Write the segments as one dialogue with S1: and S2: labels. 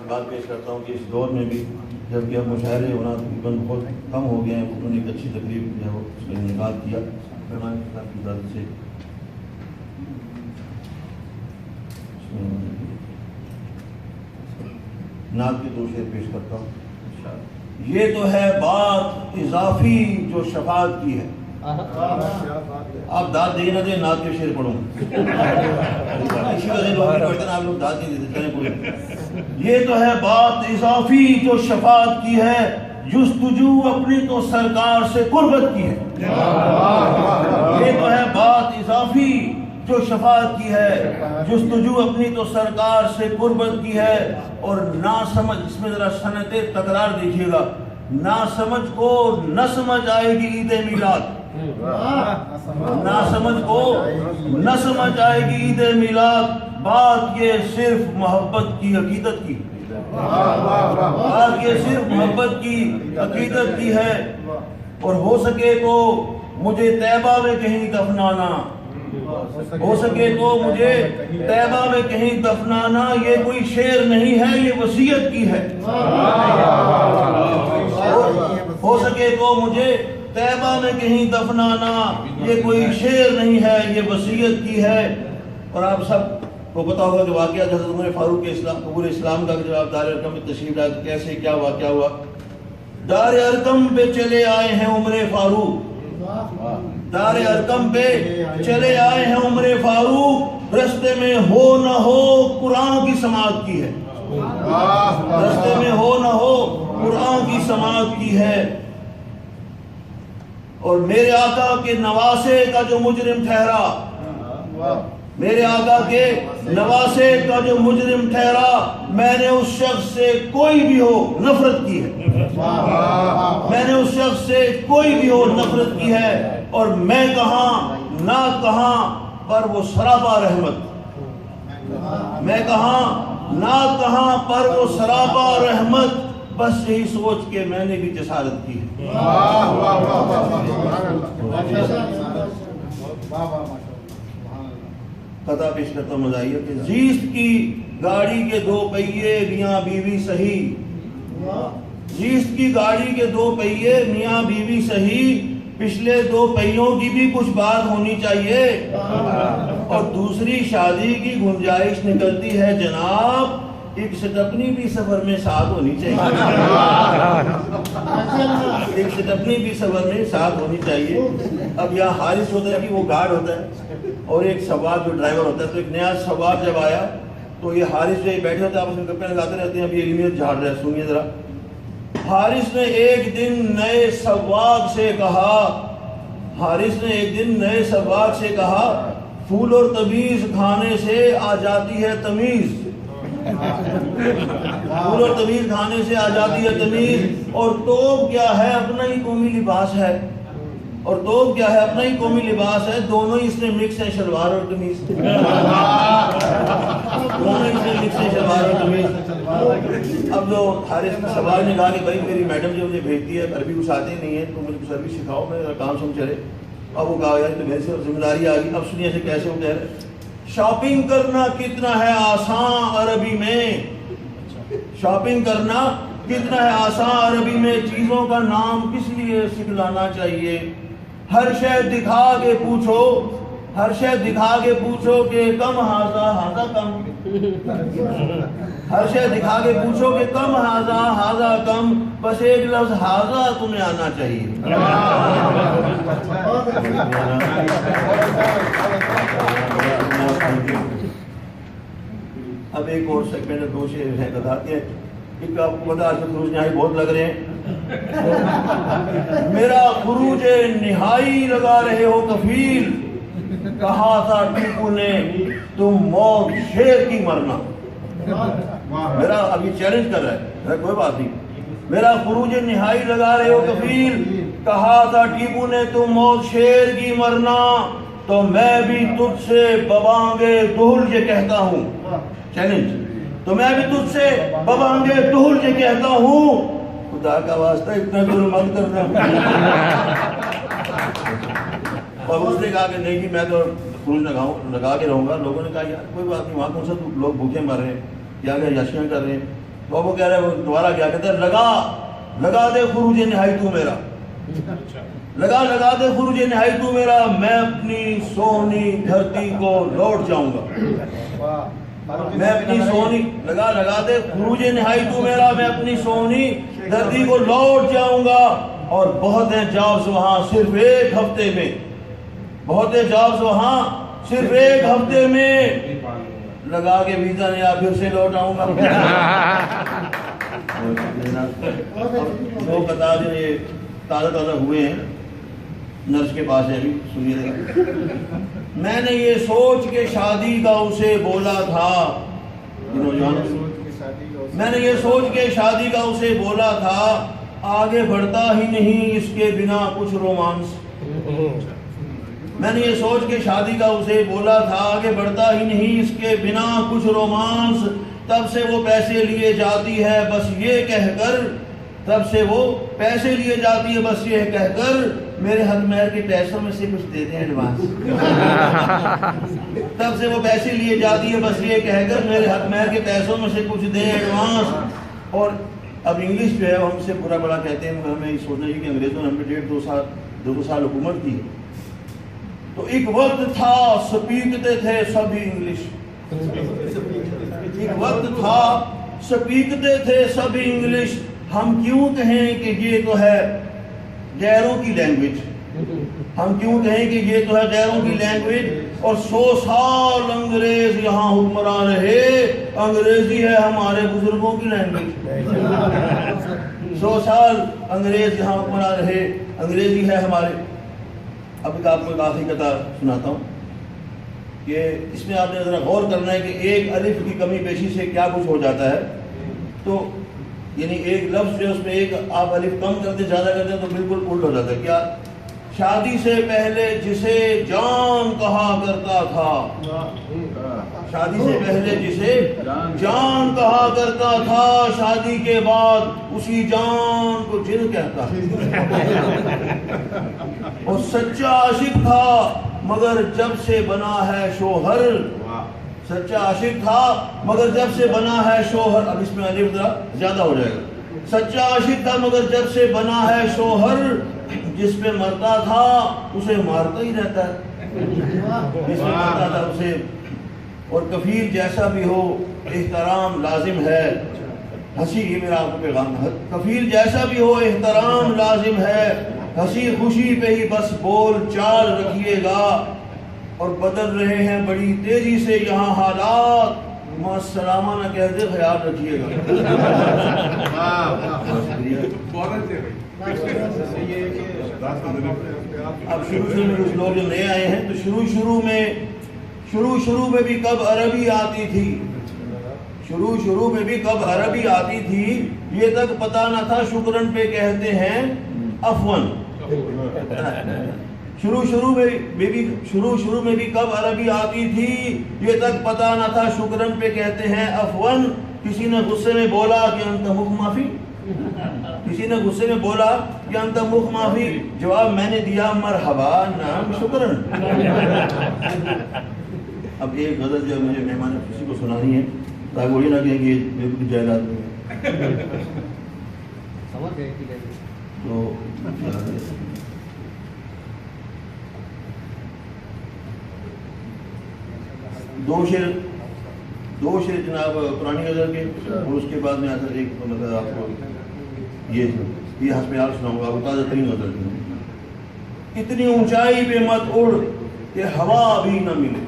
S1: بات پیش کرتا ہوں کہ اس دور میں بھی جبکہ اب مشاعرے ہونا تقریباً بہت کم ہو گئے ہیں، انہوں نے ایک اچھی تقریب جو ہے وہ اس کا انعقاد کیا مہمان صاحب کی اجازت سے۔ نعت کے دو شعر پیش کرتا ہوں۔ یہ تو ہے بات اضافی جو شفاعت کی ہے۔ آپ داد دیں نہ دیں، نعت کے شعر پڑھوں اسی وجہ لوگ پڑھتے ہیں، آپ لوگ داد نہیں دیتے، چلیں پڑھیں۔ یہ تو ہے بات اضافی جو شفاعت کی ہے، جستجو اپنی تو سرکار سے قربت کی ہے۔ یہ تو ہے بات اضافی جو شفاعت کی ہے، جستجو اپنی تو سرکار سے قربت کی ہے۔ اور نہ سمجھ، اس میں ذرا صنعت تکرار دیکھیے گا، نہ سمجھ کو نہ سمجھ آئے گی عید میلاد، نہ سمجھ کو نہ سمجھ آئے گی عید میلاد، بات یہ صرف محبت کی عقیدت کی، بات یہ صرف محبت کی عقیدت کی ہے۔ اور ہو سکے تو مجھے طیبہ میں کہیں دفنانا، ہو سکے تو مجھے طیبہ میں کہیں دفنانا، یہ کوئی شعر نہیں ہے، یہ وصیت کی ہے۔ ہو سکے تو مجھے طیبہ میں کہیں دفنانا، یہ کوئی شعر نہیں ہے، یہ وصیت کی ہے۔ اور آپ سب کو پتا ہوگا کہ واقعہ حضرت عمر فاروق کے قبول اسلام کا جب آپ دار ارقم میں تشریف لائے تو کیسے کیا واقعہ ہوا۔ دار ارقم پہ چلے آئے ہیں عمر فاروق، دار ارقم پہ چلے آئے ہیں عمر فاروق، رستے میں ہو نہ ہو قرآن کی سماعت کی ہے، رستے میں ہو نہ ہو قرآن کی سماعت کی ہے۔ اور میرے آقا کے نواسے کا جو مجرم ٹھہرا، میرے آقا کے نواسے کا جو مجرم ٹھہرا، میں نے اس شخص سے کوئی بھی ہو نفرت کی ہے، میں نے اس شخص سے کوئی بھی ہو نفرت کی ہے۔ اور میں کہاں نہ کہاں پر وہ سراپا رحمت، میں کہاں نہ کہاں پر وہ سراپا رحمت، بس یہی سوچ کے میں نے بھی جسارت کی ہے۔ قطع پیش کرتا ہوں مزاحیہ کہ زیست کی گاڑی کے دو پہیے میاں بیوی صحیح، زیست کی گاڑی کے دو پہیے میاں بیوی صحیح، پچھلے دو پہیوں کی بھی کچھ بات ہونی چاہیے، اور دوسری شادی کی گنجائش نکلتی ہے جناب، ایک سٹپنی بھی سفر میں ساتھ ہونی چاہیے، ایک سٹپنی بھی سفر میں ساتھ ہونی چاہیے۔ اب یہاں حارث ہوتا ہے کہ وہ گارڈ ہوتا ہے اور ایک سوار جو ڈرائیور ہوتا ہے، تو ایک نیا سوار جب آیا تو یہ حارث جو بیٹھے ہوتے ہیں آپس میں گپیں لگاتے رہتے ہیں، اب یہ علمیت جھاڑ رہا ہے، سنیے ذرا۔ حارث نے ایک دن نئے سواق سے کہا، حارث نے ایک دن نئے سواق سے کہا، پھول اور تمیز کھانے سے آ جاتی ہے تمیز، پھول اور تمیز کھانے سے آ جاتی ہے تمیز، اور توب کیا ہے اپنا ہی قومی لباس ہے، اور توب کیا ہے اپنا ہی قومی لباس ہے، دونوں ہی اس میں مکس ہیں شلوار اور قمیض، دونوں ہی اس میں مکس ہیں شلوار اور قمیض۔ اب جو حارث نے سوال نے کہا کہ بھائی میری میڈم جو مجھے بھیجتی ہے، عربی کچھ آتے ہی نہیں ہے تو مجھے کچھ عربی سکھاؤ، میرا کام سن چلے۔ اب وہ کہا یار تو میرے سے ذمہ داری آ گئی، اب سنیے ایسے کیسے وہ کہہ رہے، شاپنگ کرنا کتنا ہے آسان عربی میں، شاپنگ کرنا کتنا ہے آسان عربی میں، چیزوں کا نام کس لیے سکھلانا چاہیے، ہر شے دکھا کے پوچھو، ہر شے دکھا کے پوچھو کہ کم ہاذا ہاذا کم، ہر شے دکھا کے پوچھو کہ کم ہاذا ہاذا کم، بس ایک لفظ ہاذا تمہیں آنا چاہیے۔ اب ایک اور سیگمنٹ دو شعر ہیں بتاتے ہیں، ایک آپ کو پتا آج خروج نہائی بہت لگ رہے ہیں، میرا خروج نہائی لگا رہے ہو کفیل، کہا تھا ٹیپو نے تم موت شیر کی مرنا، میرا ابھی چیلنج کر رہا ہے کوئی بات نہیں، میرا خروج نہائی لگا رہے ہو کفیل، کہا تھا ٹیپو نے تم موت شیر کی مرنا، تو میں بھی تجھ سے ببانگے دہل یہ کہتا ہوں، چیلنج، تو میں بھی تجھ سے ببانگے دہل یہ کہتا ہوں، خدا کا واسطہ اتنا ظلم مت کرنا۔ اور اس نے کہا کہ نہیں جی میں تو خروج لگا کے رہوں گا، لوگوں نے کہا یار کوئی بات نہیں، وہاں کون سا لوگ بھوکے مر رہے ہیں، کیا یاشیاں کر رہے ہیں، تو وہ کہہ رہے وہ دوبارہ کیا کہتے ہیں لگا دے خروج نہائی تو میرا، لگا دے خروج نہائی تو میرا، میں اپنی سونی دھرتی کو لوٹ جاؤں گا، میں اپنی سونی لگا دے خروج نہائی تو میرا، میں اپنی سونی دھرتی کو لوٹ جاؤں گا۔ اور بہت ہیں جابز وہاں صرف ایک ہفتے میں، بہت ہیں جابز وہاں صرف ایک ہفتے میں، لگا کے ویزا نہیں پھر سے لوٹ آؤں گا۔ لوگ بتا دیں یہ تازہ ہوئے ہیں، نرس کے پاس ہے ابھی، سنیے میں نے یہ سوچ کے شادی کا اسے بولا تھا، میں نے یہ سوچ کے شادی کا اسے بولا تھا، آگے بڑھتا ہی نہیں اس کے بنا کچھ رومانس، میں نے یہ سوچ کے شادی کا اسے بولا تھا، آگے بڑھتا ہی نہیں اس کے بنا کچھ رومانس، تب سے وہ پیسے لیے جاتی ہے بس یہ کہہ کر، تب سے وہ پیسے لیے جاتی ہے بس یہ کہہ کر، میرے حق مہر کے پیسوں میں سے کچھ دے دیں ایڈوانس، تب سے وہ پیسے لیے جاتی ہے بس یہ کہہ کر، میرے حق مہر کے پیسوں میں سے کچھ دیں ایڈوانس۔ اور اب انگلش جو ہے وہ ہم سے برا بڑا کہتے ہیں، ہمیں یہ سوچنا چاہیے کہ انگریزوں نے ہم پہ 1.5 سال حکومت کی، تو ایک وقت تھا سپیکتے تھے سبھی انگلش، ایک وقت تھا سپیکتے تھے سبھی انگلش، ہم کیوں کہیں کہ یہ تو ہے غیروں کی لینگویج، ہم کیوں کہیں کہ یہ تو ہے غیروں کی لینگویج، اور 100 سال انگریز یہاں حکمراں رہے، انگریزی ہے ہمارے بزرگوں کی لینگویج، 100 سال انگریز یہاں حکمراں رہے، انگریزی ہے ہمارے۔ اب آپ کو ایک آخری قطع سناتا ہوں کہ اس میں آپ نے ذرا غور کرنا ہے کہ ایک الف کی کمی بیشی سے کیا کچھ ہو جاتا ہے، تو یعنی ایک لفظ جو ہے اس میں ایک آپ الف کم کرتے زیادہ کرتے ہیں تو بالکل الٹ ہو جاتا ہے۔ کیا؟ شادی سے پہلے جسے جان کہا کرتا تھا، شادی سے پہلے جسے جان کہا کرتا تھا، شادی کے بعد اسی جان کو جن کہتا ہے، اور سچا عاشق تھا مگر جب سے بنا ہے شوہر، سچا عاشق تھا مگر جب سے بنا ہے شوہر، اب اس میں الف ذرا زیادہ ہو جائے گا، سچا عاشق تھا مگر جب سے بنا ہے شوہر، جس پہ مرتا تھا اسے مارتا ہی رہتا ہے، جس پہ مرتا تھا اسے، اور کفیل جیسا بھی ہو احترام لازم ہے، ہنسی، یہ میرا آپ کو پیغام ہے، کفیل جیسا بھی ہو احترام لازم ہے، ہنسی خوشی پہ ہی بس بول چال رکھیے گا، اور بدل رہے ہیں بڑی تیزی سے یہاں حالات، السلامہ نہ کہہ دے خیال رکھیے گا۔ اب شروع میں کچھ لوگ جو نئے آئے ہیں تو شروع میں بھی کب عربی آتی تھی، شروع میں بھی کب عربی آتی تھی، یہ تک پتہ نہ تھا شکرن پہ کہتے ہیں افون، شروع میں بھی کب عربی آتی تھی، یہ تک پتہ نہ تھا شکرن پہ کہتے ہیں افون، کسی نے غصے میں بولا کہ انت مخ معافی، کسی نے غصے میں بولا کہ انت مخ معافی، جواب میں نے دیا مرحبا نام شکرن۔ اب ایک غزل جو مجھے مہمان کسی کو سنانی ہے تاکہ وہ یہ نہ کہیں کہ یہ بالکل جائز آدمی ہے، تو دو شعر جناب پرانی غزل کے، اور اس کے بعد میں اثر ایک مطلب آپ کو یہ حسب حال سناؤں گا، تازہ ترین غزل کی۔ اتنی اونچائی پہ مت اڑ کہ ہوا بھی نہ ملے،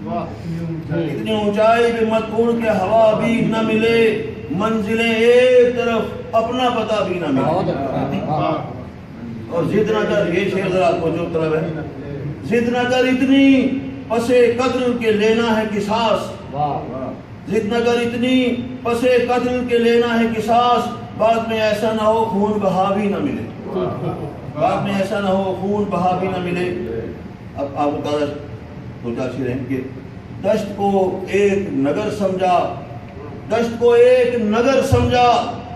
S1: اتنی اونچائی پہ مت اڑ کہ ہوا بھی نہ ملے، منزلیں ایک طرف اپنا پتہ بھی نہ ملے، اور ضد نہ کر، یہ شعر ذرا آپ کو جو طلب ہے، ضد نہ کر اتنی پسے قدر کے لینا ہے قصاص، ضد نہ کر اتنی پسے قدر کے لینا ہے قصاص، بعد میں ایسا نہ ہو خون بہا بھی نہ ملے، بعد میں ایسا نہ ہو خون بہا بھی نہ ملے۔ اب آپ کو دو چار شعر ہیں کہ دشت کو ایک نگر سمجھا، دشت کو ایک نگر سمجھا،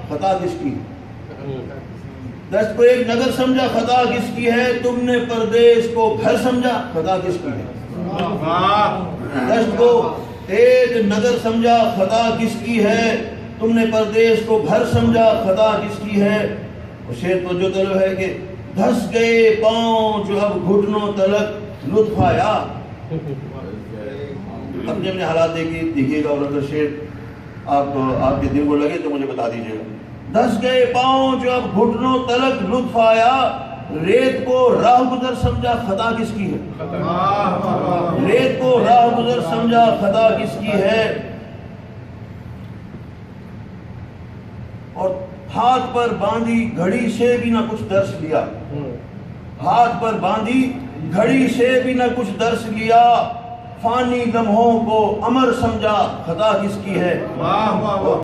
S1: خطا کس کی، دشت کو ایک نگر سمجھا، خطا کس کی ہے، تم نے پردیس کو گھر سمجھا، خطا کس کی ہے، دشت کو ایک نگر سمجھا، خطا کس کی ہے، تم نے پردیس کو گھر سمجھا، خطا کس کی ہے؟ اور شعر تو جو طلب ہے کہ دھس گئے پاؤں جو اب گھٹنوں تلک لطف آیا۔ اپنے اپنے حالات دیکھیے گا، اور اگر شعر آپ کے دل کو لگے تو مجھے بتا دیجیے گا۔ دھس گئے پاؤں جو اب گھٹنوں تلک لطف آیا، ریت کو راہ گزر سمجھا، خطا کس کی ہے؟ ریت کو راہ گزر سمجھا، خطا کس کی ہے؟ اور ہاتھ پر باندھی گھڑی سے بھی نہ کچھ درس لیا، ہاتھ پر باندھی گھڑی سے بھی نہ کچھ درس لیا، فانی لمحوں کو امر سمجھا، خطا کس کی ہے؟